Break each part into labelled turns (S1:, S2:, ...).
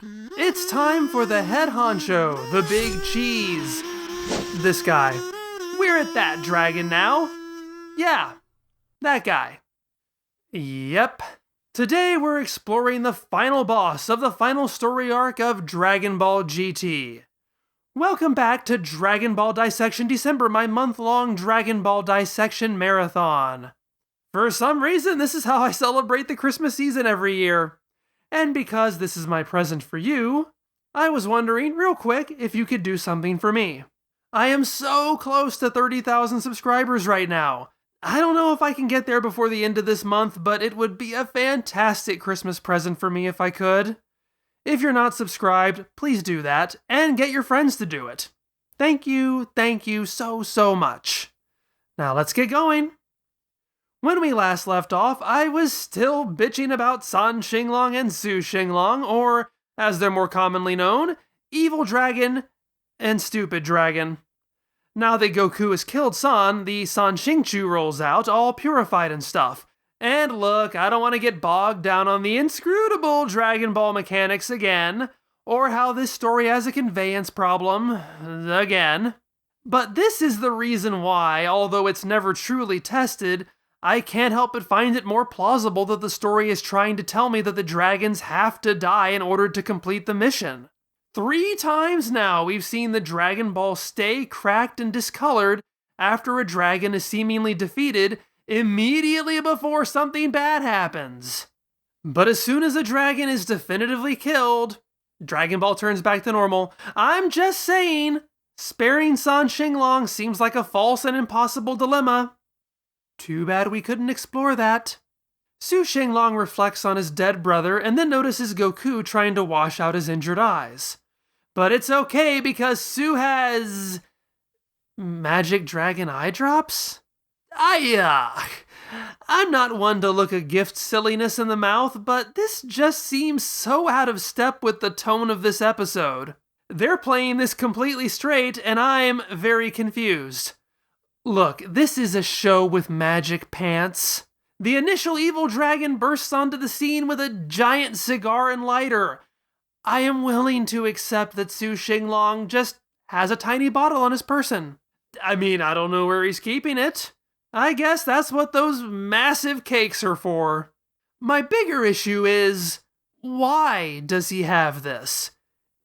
S1: It's time for the head honcho, the big cheese. This guy. We're at that dragon now. Yeah, that guy. Yep. Today we're exploring the final boss of the final story arc of Dragon Ball GT. Welcome back to Dragon Ball Dissection December, my month-long Dragon Ball Dissection marathon. For some reason, this is how I celebrate the Christmas season every year. And because this is my present for you, I was wondering, real quick, if you could do something for me. I am so close to 30,000 subscribers right now. I don't know if I can get there before the end of this month, but it would be a fantastic Christmas present for me if I could. If you're not subscribed, please do that, and get your friends to do it. Thank you so much. Now let's get going. When we last left off, I was still bitching about San Xinglong and Su Xinglong, or, as they're more commonly known, Evil Dragon and Stupid Dragon. Now that Goku has killed San, the San Xingqiu rolls out, all purified and stuff. And look, I don't want to get bogged down on the inscrutable Dragon Ball mechanics again, or how this story has a conveyance problem, again. But this is the reason why, although it's never truly tested, I can't help but find it more plausible that the story is trying to tell me that the dragons have to die in order to complete the mission. 3 times now we've seen the Dragon Ball stay cracked and discolored after a dragon is seemingly defeated immediately before something bad happens. But as soon as a dragon is definitively killed, Dragon Ball turns back to normal. I'm just saying, sparing San Xinglong seems like a false and impossible dilemma. Too bad we couldn't explore that. Su Xinglong reflects on his dead brother and then notices Goku trying to wash out his injured eyes. But it's okay because Su has magic dragon eye drops? I'm not one to look a gift silliness in the mouth, but this just seems so out of step with the tone of this episode. They're playing this completely straight and I'm very confused. Look, this is a show with magic pants. The initial evil dragon bursts onto the scene with a giant cigar and lighter. I am willing to accept that Su Xinglong just has a tiny bottle on his person. I mean, I don't know where he's keeping it. I guess that's what those massive cakes are for. My bigger issue is, why does he have this?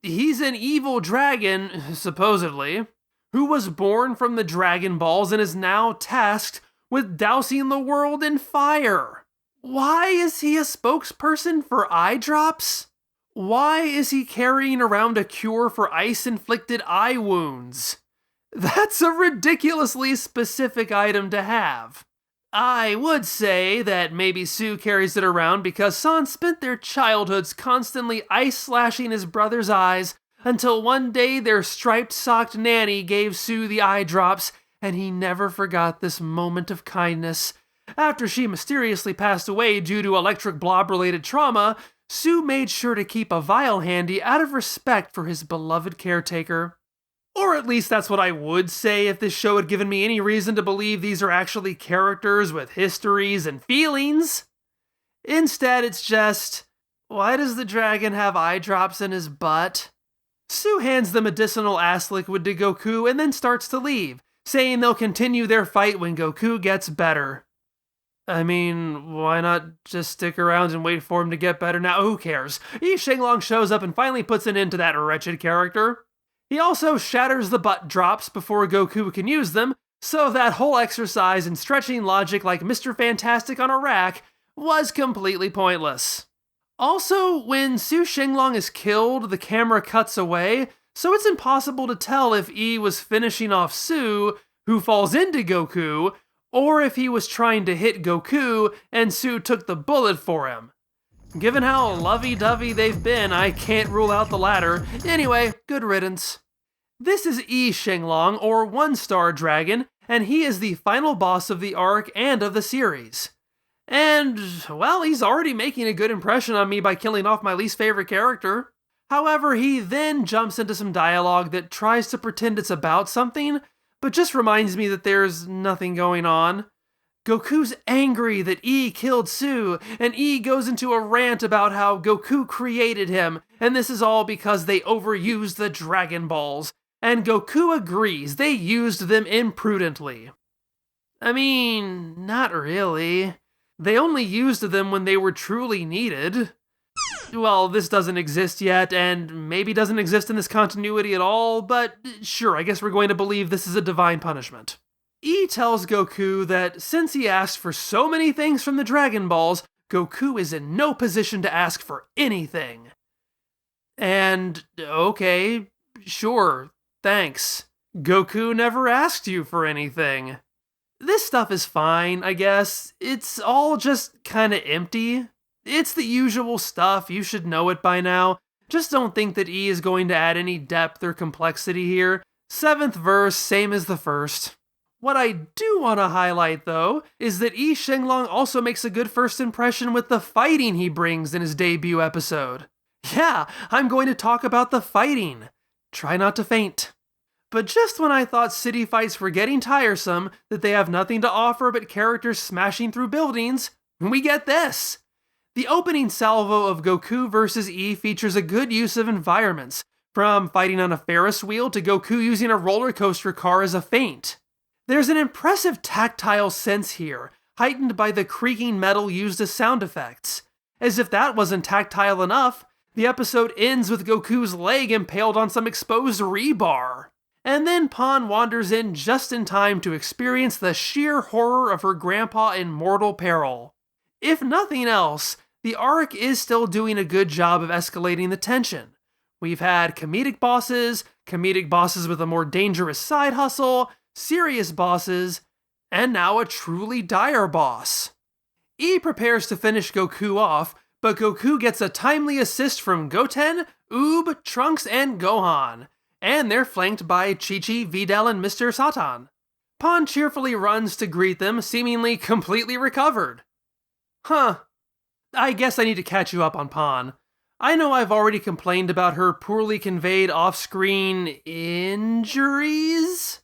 S1: He's an evil dragon, supposedly, who was born from the Dragon Balls and is now tasked with dousing the world in fire. Why is he a spokesperson for eye drops? Why is he carrying around a cure for ice-inflicted eye wounds? That's a ridiculously specific item to have. I would say that maybe Su carries it around because San spent their childhoods constantly ice-slashing his brother's eyes until one day their striped-socked nanny gave Su the eye drops, and he never forgot this moment of kindness. After she mysteriously passed away due to electric blob-related trauma, Su made sure to keep a vial handy out of respect for his beloved caretaker. Or at least that's what I would say if this show had given me any reason to believe these are actually characters with histories and feelings. Instead, it's just, why does the dragon have eye drops in his butt? Su hands the medicinal ass liquid to Goku and then starts to leave, saying they'll continue their fight when Goku gets better. I mean, why not just stick around and wait for him to get better now? Who cares? Yi Xing Long shows up and finally puts an end to that wretched character. He also shatters the butt drops before Goku can use them, so that whole exercise in stretching logic like Mr. Fantastic on a rack was completely pointless. Also, when Su Xinglong is killed, the camera cuts away, so it's impossible to tell if Yi was finishing off Su, who falls into Goku, or if he was trying to hit Goku and Su took the bullet for him. Given how lovey-dovey they've been, I can't rule out the latter. Anyway, good riddance. This is Yi Xing Long, or One-Star Dragon, and he is the final boss of the arc and of the series. And, well, he's already making a good impression on me by killing off my least favorite character. However, he then jumps into some dialogue that tries to pretend it's about something, but just reminds me that there's nothing going on. Goku's angry that Yi killed Su, and Yi goes into a rant about how Goku created him, and this is all because they overused the Dragon Balls, and Goku agrees they used them imprudently. I mean, not really. They only used them when they were truly needed. Well, this doesn't exist yet, and maybe doesn't exist in this continuity at all, but sure, I guess we're going to believe this is a divine punishment. Yi tells Goku that since he asked for so many things from the Dragon Balls, Goku is in no position to ask for anything. And, okay, sure, thanks. Goku never asked you for anything. This stuff is fine, I guess. It's all just kinda empty. It's the usual stuff, you should know it by now. Just don't think that Yi is going to add any depth or complexity here. 7th verse, same as the first. What I do want to highlight, though, is that Yi Xing Long also makes a good first impression with the fighting he brings in his debut episode. Yeah, I'm going to talk about the fighting. Try not to faint. But just when I thought city fights were getting tiresome, that they have nothing to offer but characters smashing through buildings, we get this. The opening salvo of Goku vs. Yi features a good use of environments, from fighting on a Ferris wheel to Goku using a roller coaster car as a feint. There's an impressive tactile sense here, heightened by the creaking metal used as sound effects. As if that wasn't tactile enough, the episode ends with Goku's leg impaled on some exposed rebar. And then Pan wanders in just in time to experience the sheer horror of her grandpa in mortal peril. If nothing else, the arc is still doing a good job of escalating the tension. We've had comedic bosses with a more dangerous side hustle, serious bosses, and now a truly dire boss. Yi prepares to finish Goku off, but Goku gets a timely assist from Goten, Oob, Trunks, and Gohan, and they're flanked by Chi-Chi, Videl, and Mr. Satan. Pan cheerfully runs to greet them, seemingly completely recovered. Huh. I guess I need to catch you up on Pan. I know I've already complained about her poorly conveyed off-screen injuries,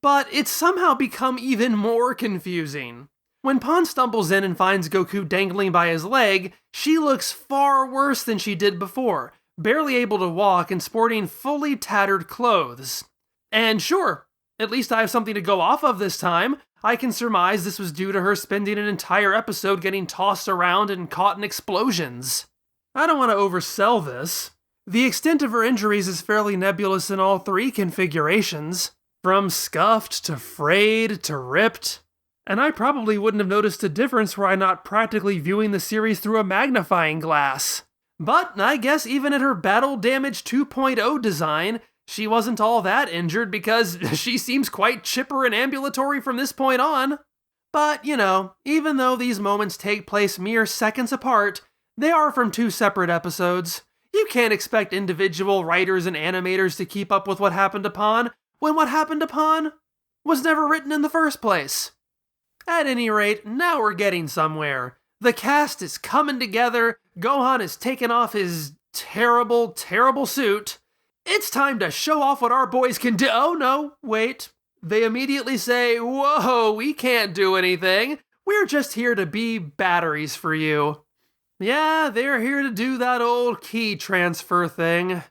S1: but it's somehow become even more confusing. When Pan stumbles in and finds Goku dangling by his leg, she looks far worse than she did before, barely able to walk and sporting fully tattered clothes. And sure, at least I have something to go off of this time. I can surmise this was due to her spending an entire episode getting tossed around and caught in explosions. I don't want to oversell this. The extent of her injuries is fairly nebulous in all three configurations, from scuffed to frayed to ripped, and I probably wouldn't have noticed a difference were I not practically viewing the series through a magnifying glass. But I guess even at her Battle Damage 2.0 design, she wasn't all that injured because she seems quite chipper and ambulatory from this point on. But, even though these moments take place mere seconds apart, they are from two separate episodes. You can't expect individual writers and animators to keep up with what happened to Pan when what happened to Pan was never written in the first place. At any rate, now we're getting somewhere. The cast is coming together, Gohan has taken off his terrible, terrible suit. It's time to show off what our boys can do. Oh no, wait. They immediately say, whoa, we can't do anything. We're just here to be batteries for you. Yeah, they're here to do that old ki transfer thing.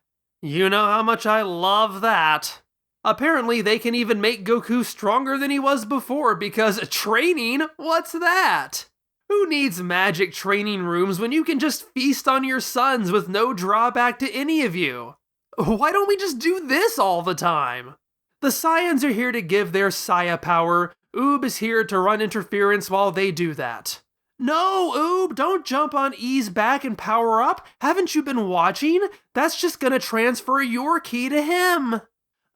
S1: You know how much I love that. Apparently, they can even make Goku stronger than he was before because training? What's that? Who needs magic training rooms when you can just feast on your sons with no drawback to any of you? Why don't we just do this all the time? The Saiyans are here to give their Saya power. Oob is here to run interference while they do that. No, Oob, don't jump on Yi's back and power up. Haven't you been watching? That's just gonna transfer your ki to him.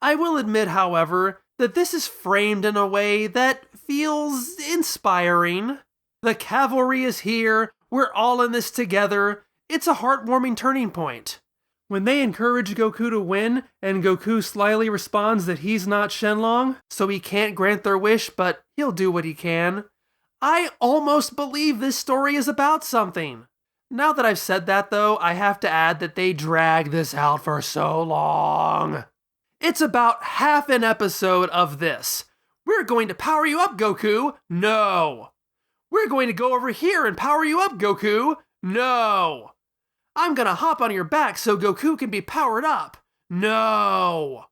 S1: I will admit, however, that this is framed in a way that feels inspiring. The cavalry is here, we're all in this together. It's a heartwarming turning point. When they encourage Goku to win, and Goku slyly responds that he's not Shenlong, so he can't grant their wish, but he'll do what he can, I almost believe this story is about something. Now that I've said that, though, I have to add that they drag this out for so long. It's about half an episode of this. We're going to power you up, Goku. No. We're going to go over here and power you up, Goku. No. I'm gonna hop on your back so Goku can be powered up. No.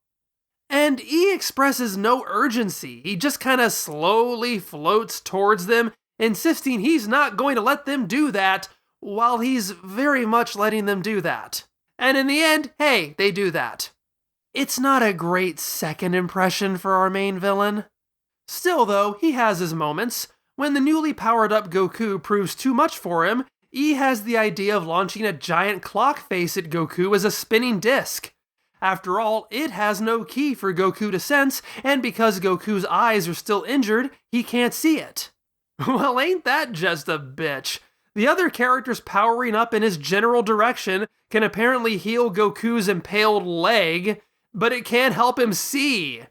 S1: And E expresses no urgency. He just kind of slowly floats towards them, insisting he's not going to let them do that, while he's very much letting them do that. And in the end, hey, they do that. It's not a great second impression for our main villain. Still though, he has his moments. When the newly powered up Goku proves too much for him, E has the idea of launching a giant clock face at Goku as a spinning disc. After all, it has no ki for Goku to sense, and because Goku's eyes are still injured, he can't see it. Well, ain't that just a bitch? The other characters powering up in his general direction can apparently heal Goku's impaled leg, but it can't help him see.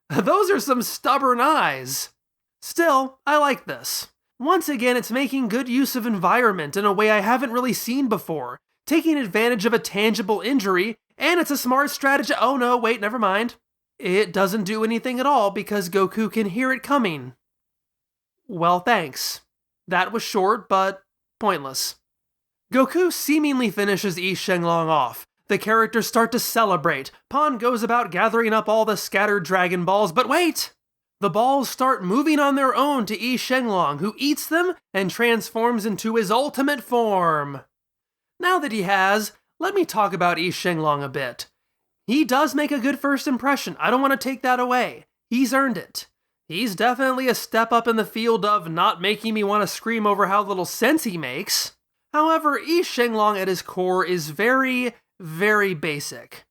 S1: Those are some stubborn eyes. Still, I like this. Once again, it's making good use of environment in a way I haven't really seen before, taking advantage of a tangible injury, and it's a smart strategy. Oh no, wait, never mind. It doesn't do anything at all because Goku can hear it coming. Well, thanks. That was short, but pointless. Goku seemingly finishes Yi Xing Long off. The characters start to celebrate. Pan goes about gathering up all the scattered Dragon Balls, but wait! The balls start moving on their own to Yi Xing Long, who eats them and transforms into his ultimate form. Now that he has, let me talk about Yi Xing Long a bit. He does make a good first impression, I don't want to take that away. He's earned it. He's definitely a step up in the field of not making me want to scream over how little sense he makes. However, Yi Xing Long at his core is very, very basic.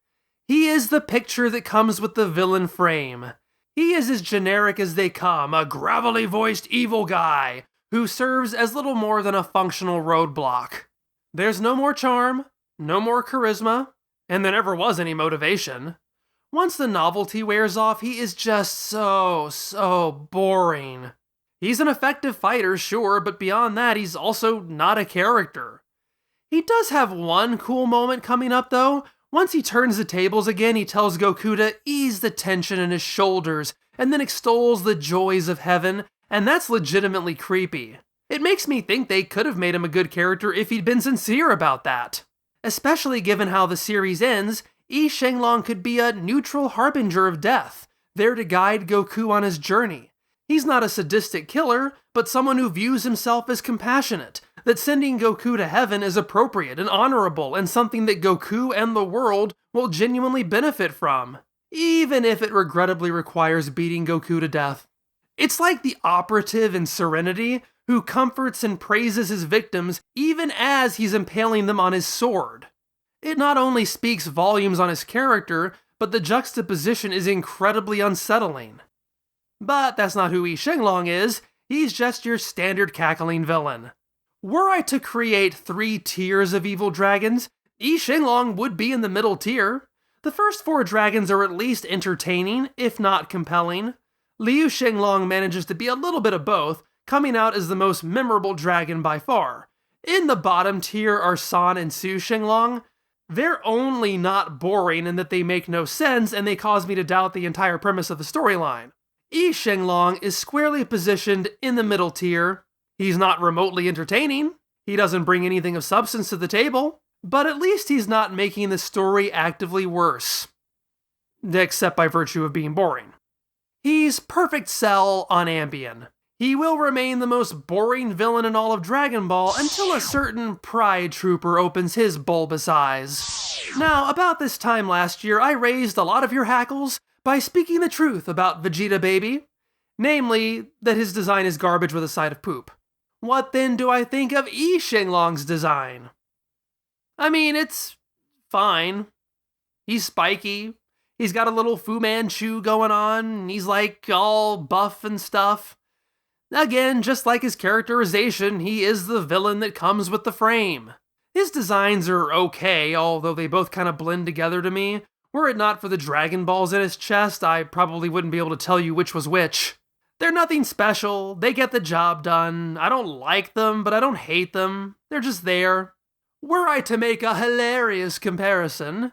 S1: He is the picture that comes with the villain frame. He is as generic as they come, a gravelly-voiced evil guy who serves as little more than a functional roadblock. There's no more charm, no more charisma, and there never was any motivation. Once the novelty wears off, he is just so boring. He's an effective fighter, sure, but beyond that, he's also not a character. He does have one cool moment coming up, though. Once he turns the tables again, he tells Goku to ease the tension in his shoulders, and then extols the joys of heaven, and that's legitimately creepy. It makes me think they could have made him a good character if he'd been sincere about that. Especially given how the series ends, Yi Xing Long could be a neutral harbinger of death, there to guide Goku on his journey. He's not a sadistic killer, but someone who views himself as compassionate, that sending Goku to heaven is appropriate and honorable and something that Goku and the world will genuinely benefit from, even if it regrettably requires beating Goku to death. It's like the operative in Serenity who comforts and praises his victims even as he's impaling them on his sword. It not only speaks volumes on his character, but the juxtaposition is incredibly unsettling. But that's not who Yi Xing Long is. He's just your standard cackling villain. Were I to create 3 tiers of evil dragons, Yi Xing Long would be in the middle tier. The first 4 dragons are at least entertaining, if not compelling. Liu Xing Long manages to be a little bit of both, coming out as the most memorable dragon by far. In the bottom tier are San and Su Xing Long. They're only not boring in that they make no sense and they cause me to doubt the entire premise of the storyline. Yi Xing Long is squarely positioned in the middle tier. He's not remotely entertaining, he doesn't bring anything of substance to the table, but at least he's not making the story actively worse. Except by virtue of being boring. He's perfect Cell on Ambien. He will remain the most boring villain in all of Dragon Ball until a certain Pride Trooper opens his bulbous eyes. Now, about this time last year, I raised a lot of your hackles by speaking the truth about Vegeta Baby. Namely, that his design is garbage with a side of poop. What then do I think of Yi Xing Long's design? I mean, it's fine. He's spiky. He's got a little Fu Manchu going on, and he's like all buff and stuff. Again, just like his characterization, he is the villain that comes with the frame. His designs are okay, although they both kind of blend together to me. Were it not for the Dragon Balls in his chest, I probably wouldn't be able to tell you which was which. They're nothing special, they get the job done. I don't like them, but I don't hate them. They're just there. Were I to make a hilarious comparison,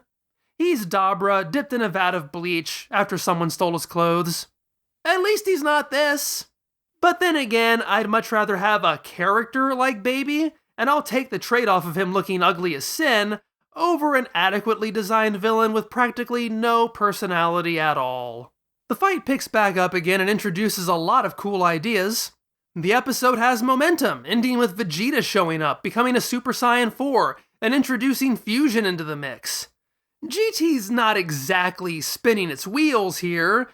S1: he's Dabra dipped in a vat of bleach after someone stole his clothes. At least he's not this. But then again, I'd much rather have a character like Baby, and I'll take the trade-off of him looking ugly as sin over an adequately designed villain with practically no personality at all. The fight picks back up again and introduces a lot of cool ideas. The episode has momentum, ending with Vegeta showing up, becoming a Super Saiyan 4, and introducing fusion into the mix. GT's not exactly spinning its wheels here,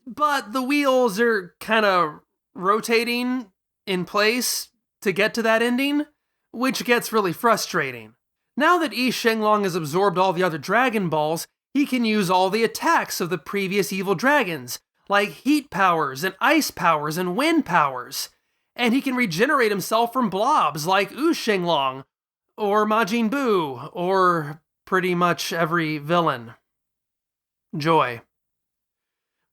S1: but the wheels are kind of rotating in place to get to that ending, which gets really frustrating. Now that Yi Xing Long has absorbed all the other Dragon Balls, he can use all the attacks of the previous evil dragons, like heat powers and ice powers and wind powers. And he can regenerate himself from blobs like Yi Xing Long, or Majin Buu, or pretty much every villain. Joy.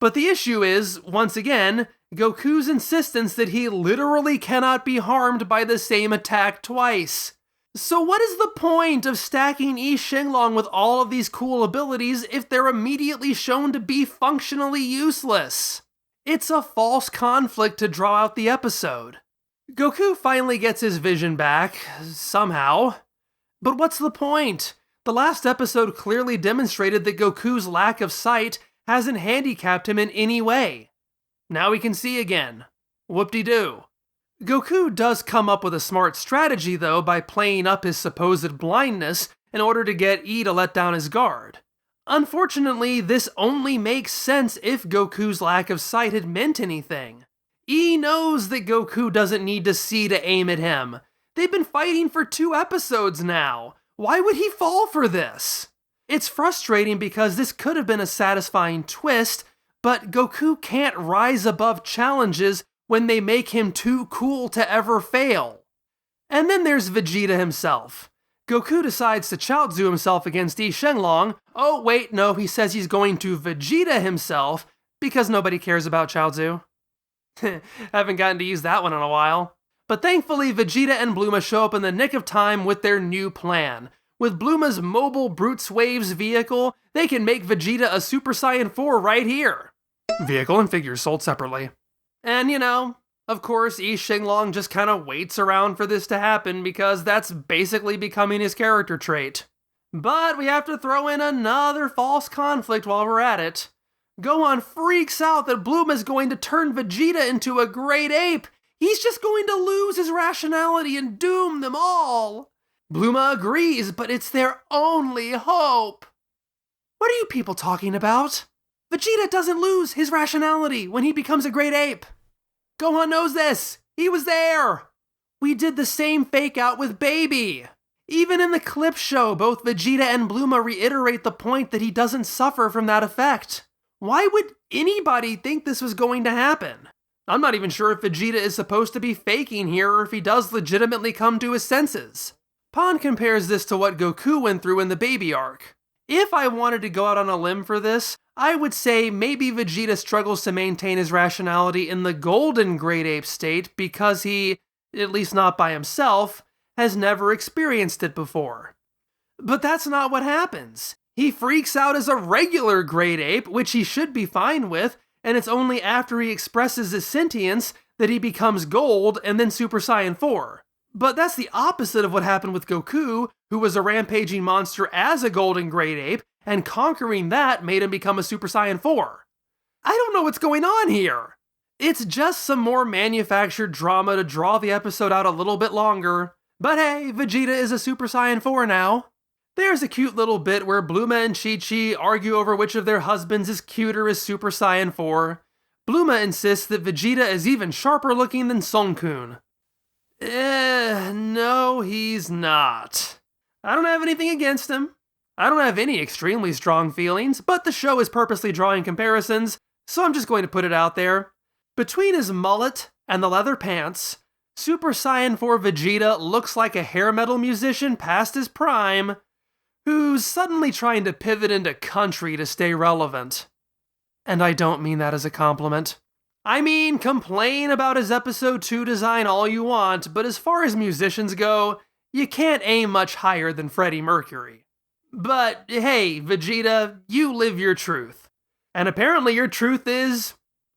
S1: But the issue is, once again, Goku's insistence that he literally cannot be harmed by the same attack twice. So what is the point of stacking Yi Xing Long with all of these cool abilities if they're immediately shown to be functionally useless? It's a false conflict to draw out the episode. Goku finally gets his vision back, somehow. But what's the point? The last episode clearly demonstrated that Goku's lack of sight hasn't handicapped him in any way. Now he can see again. Whoop-de-doo. Goku does come up with a smart strategy, though, by playing up his supposed blindness in order to get Yi to let down his guard. Unfortunately, this only makes sense if Goku's lack of sight had meant anything. Yi knows that Goku doesn't need to see to aim at him. They've been fighting for 2 episodes now. Why would he fall for this? It's frustrating because this could have been a satisfying twist, but Goku can't rise above challenges when they make him too cool to ever fail. And then there's Vegeta himself. Goku decides to Chaozu himself against Yi Xing Long. Oh wait, no, he says he's going to Vegeta himself because nobody cares about Chaozu. Haven't gotten to use that one in a while. But thankfully, Vegeta and Bluma show up in the nick of time with their new plan. With Bluma's mobile Brutes Waves vehicle, they can make Vegeta a Super Saiyan 4 right here. Vehicle and figures sold separately. And of course, Yi Xing Long just kind of waits around for this to happen because that's basically becoming his character trait. But we have to throw in another false conflict while we're at it. Gohan freaks out that Bluma's going to turn Vegeta into a great ape. He's just going to lose his rationality and doom them all. Bluma agrees, but it's their only hope. What are you people talking about? Vegeta doesn't lose his rationality when he becomes a great ape. Gohan knows this. He was there. We did the same fake out with Baby. Even in the clip show, both Vegeta and Bluma reiterate the point that he doesn't suffer from that effect. Why would anybody think this was going to happen? I'm not even sure if Vegeta is supposed to be faking here or if he does legitimately come to his senses. Pan compares this to what Goku went through in the Baby arc. If I wanted to go out on a limb for this, I would say maybe Vegeta struggles to maintain his rationality in the golden great ape state because he, at least not by himself, has never experienced it before. But that's not what happens. He freaks out as a regular great ape, which he should be fine with, and it's only after he expresses his sentience that he becomes Gold and then Super Saiyan 4. But that's the opposite of what happened with Goku, who was a rampaging monster as a golden great ape, and conquering that made him become a Super Saiyan 4. I don't know what's going on here. It's just some more manufactured drama to draw the episode out a little bit longer. But hey, Vegeta is a Super Saiyan 4 now. There's a cute little bit where Bluma and Chi-Chi argue over which of their husbands is cuter as Super Saiyan 4. Bluma insists that Vegeta is even sharper looking than Son-kun. No, he's not. I don't have anything against him. I don't have any extremely strong feelings, but the show is purposely drawing comparisons, so I'm just going to put it out there. Between his mullet and the leather pants, Super Saiyan 4 Vegeta looks like a hair metal musician past his prime, who's suddenly trying to pivot into country to stay relevant. And I don't mean that as a compliment. I mean, complain about his episode 2 design all you want, but as far as musicians go, you can't aim much higher than Freddie Mercury. But hey, Vegeta, you live your truth. And apparently your truth is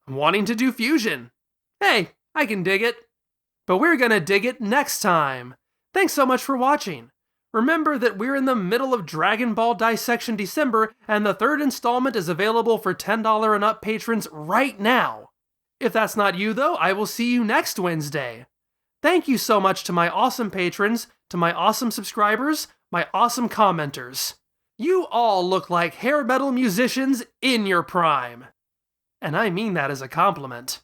S1: wanting to do fusion. Hey, I can dig it. But we're gonna dig it next time. Thanks so much for watching. Remember that we're in the middle of Dragon Ball Dissection December, and the third installment is available for $10 and up patrons right now. If that's not you though, I will see you next Wednesday. Thank you so much to my awesome patrons, to my awesome subscribers, my awesome commenters. You all look like hair metal musicians in your prime. And I mean that as a compliment.